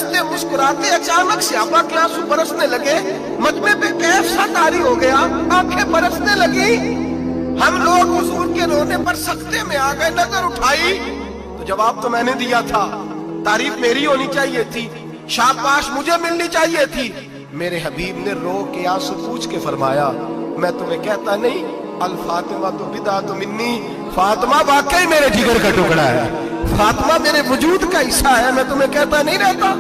मुस्कुराते अचानक से आबा के आंसू बरसने लगे, मजमे पे कैफ सा तारी हो गया, आंखें बरसने लगी। हम लोग हुजूर के रोने पर सख्ते में आ गए। नजर उठाई तो जवाब तो मैंने दिया था, तारीफ मेरी होनी चाहिए थी, शाबाश मुझे मिलनी चाहिए थी। मेरे हबीब ने रो के आंसू पूछ के फरमाया, मैं तुम्हें कहता नहीं अल फातिमा तो बिदा तो मिन्नी, फातिमा वाकई मेरे जिगर का टुकड़ा है, फातिमा मेरे वजूद का हिस्सा है, मैं तुम्हें कहता नहीं रहता।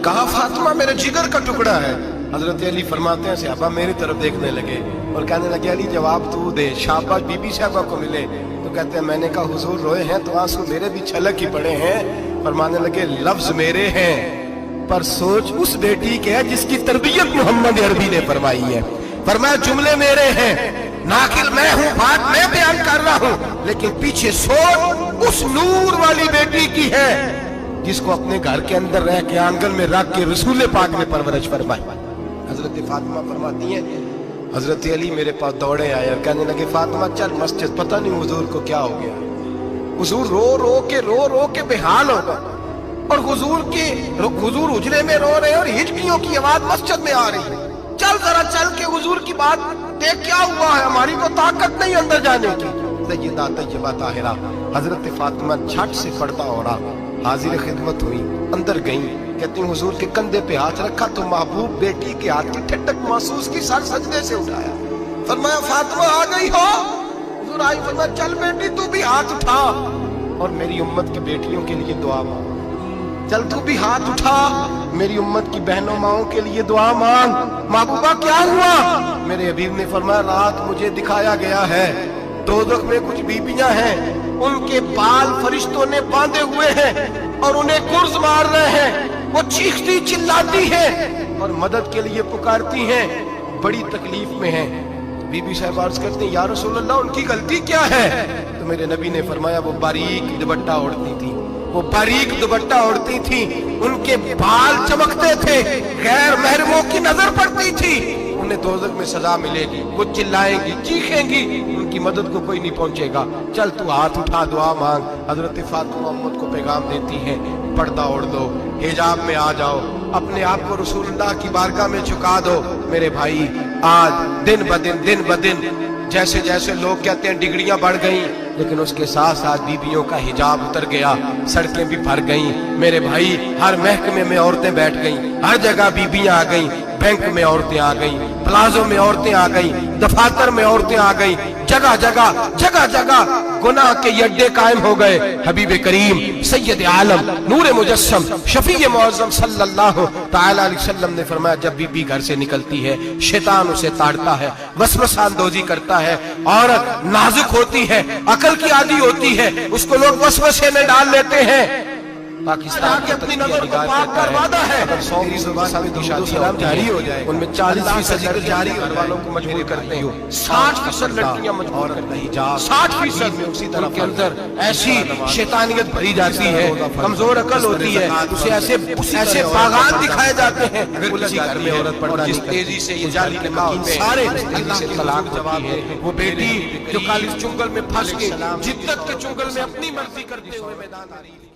कहा फातिमा मेरे जिगर का टुकड़ा है। हजरत अली फरमाते हैं सहाबा मेरी तरफ देखने लगे और कहने लगे अली जवाब तू दे, शाबाश बीबी साहबा को मिले। तो कहते हैं मैंने कहा हुजूर रोए हैं तो आंसू मेरे भी छलक ही पड़े हैं। फरमाने लगे लफ्ज मेरे हैं पर सोच उस बेटी के है जिसकी तरबियत मोहम्मद अरबी ने फरमाई है। फरमाया जुमले मेरे हैं, नाकिल मैं हूँ, बात मैं बयान कर रहा हूँ, लेकिन पीछे सोच उस नूर वाली बेटी की है जिसको अपने घर के अंदर रह के आंगन में रख के रसूल पाक ने परवरिश फरमाई। हजरत फातिमा फरमाती हैं हजरत अली मेरे पास दौड़े आए और कहने लगे फातिमा चल मस्जिद, पता नहीं हुजूर को क्या हो गया। हुजूर रो रो के बेहाल हो गए और हुजूर उजरे में रो रहे और हिचकियों की आवाज मस्जिद में आ रही है। चल जरा चल के हुजूर की बात देख क्या हुआ है, हमारी को ताकत नहीं अंदर जाने की। सैयदा तैयबा ताहिरा हजरत फातिमा झट से पर्दा ओढ़ा, हाजिर खिदमत हुई, अंदर गई। कहती हुजूर के कंधे पे हाथ रखा तो महबूब बेटी के हाथ की ठंडक महसूस की, सर सजदे से उठाया। फरमाया फातिमा आ गई हो? हुजूर आई। फरमाया चल बेटी तू भी हाथ उठा और मेरी उम्मत की बेटियों के लिए दुआ मांग। चल तू भी हाथ उठा, मेरी उम्मत की बहनों माओं के लिए दुआ मांग। महबूबा क्या हुआ? मेरे हबीब ने फरमाया रात मुझे दिखाया गया है, दोज़ख में कुछ बीबियां हैं, उनके बाल फरिश्तों ने बांधे हुए हैं और उन्हें कुर्ज मार रहे हैं। वो चीखती चिल्लाती हैं और मदद के लिए पुकारती हैं, बड़ी तकलीफ में हैं। बीबी साहब अर्ज करते हैं या रसूल अल्लाह उनकी गलती क्या है? तो मेरे नबी ने फरमाया वो बारीक दुपट्टा ओढ़ती थी, वो बारीक दुपट्टा ओढ़ती थी, उनके बाल चमकते थे, गैर महरमों की नजर पड़ती थी, उन्हें दोज़ख में सजा मिलेगी, वो चिल्लाएंगी चीखेंगी, उनकी मदद को कोई नहीं पहुंचेगा। चल तू हाथ उठा दुआ मांग। हजरत फातिमा उम्मत को पैगाम देती है पर्दा ओढ़ दो, हिजाब में आ जाओ, अपने आप को रसूलुल्लाह की बारगाह में झुका दो। मेरे भाई आज दिन ब दिन जैसे जैसे लोग कहते हैं डिग्रियां बढ़ गई, लेकिन उसके साथ साथ बीबियों का हिजाब उतर गया, सड़कें भी भर गईं। मेरे भाई हर महकमे में औरतें बैठ गईं, हर जगह बीबियां आ गईं, बैंक में औरतें आ गईं, प्लाजो में औरतें आ गईं, दफातर में औरतें आ गईं, जगह जगह गुनाह के अड्डे कायम हो गए। हबीब करीम सैयद आलम नूर मुजस्सम शफी मुअज़्ज़म सल्लल्लाहु तआला अलैहि वसल्लम ने फरमाया जब बीबी घर से निकलती है शैतान उसे ताड़ता है, वसवसा अंदोजी करता है, औरत नाजुक होती है, अकल की आदी होती है, उसको लोग वसवसे में डाल लेते हैं। पाकिस्तान की अपनी नजर को पाक कर वादा है अगर 100% की शादियां जारी हो जाए उनमें 40% जारी घर वालों को मजबूर करते हो, 60% लड़कियां मजबूर करती हैं, 60% में उसी तरह के अंदर ऐसी शैतानियत भरी जाती है, कमजोर अकल होती है, उसे ऐसे बागान दिखाए जाते हैं। अगर किसी घर में औरत पर्दा जिस तेजी से ये जाली निकाह होते हैं सारे तेजी से तलाक जवाब है, वो बेटी जो काली चुंगल में फंस के जिद्दत के चुंगल में अपनी मर्जी करते हुए मैदान आ रही है।